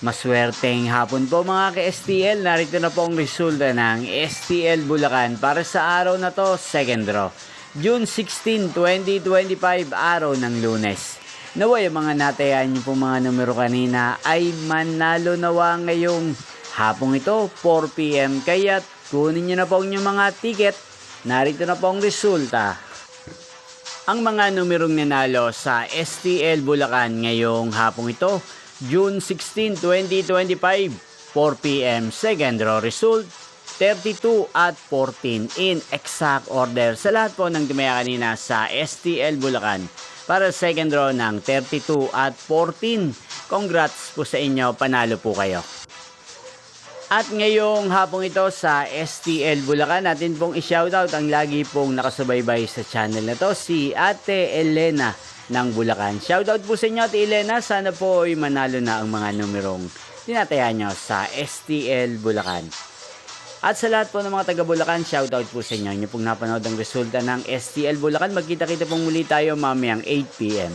Maswerteng hapon po mga ka-STL. Narito na po ang resulta ng STL Bulacan para sa araw na to, second draw. June 16, 2025, araw ng Lunes. Naway ang mga natayan niyo po mga numero kanina ay manalo nawa ngayong hapong ito, 4 PM. Kaya kunin niyo na po ang inyong mga ticket. Narito na po ang resulta. Ang mga numerong nanalo sa STL Bulacan ngayong hapong ito, June 16, 2025, 4 PM, second draw result, 32 at 14 in exact order sa lahat po ng tumaya kanina sa STL Bulacan para second draw ng 32 at 14. Congrats po sa inyo, panalo po kayo. At ngayong hapong ito sa STL Bulacan, natin pong i-shoutout ang lagi pong nakasubaybay sa channel na to, si Ate Elena ng Bulacan. Shoutout po sa inyo, Ate Elena. Sana po ay manalo na ang mga numerong tinataya nyo sa STL Bulacan. At sa lahat po ng mga taga Bulacan, shoutout po sa inyo. Inyo pong napanood ang resulta ng STL Bulacan. Magkita-kita pong muli tayo mamayang 8 PM.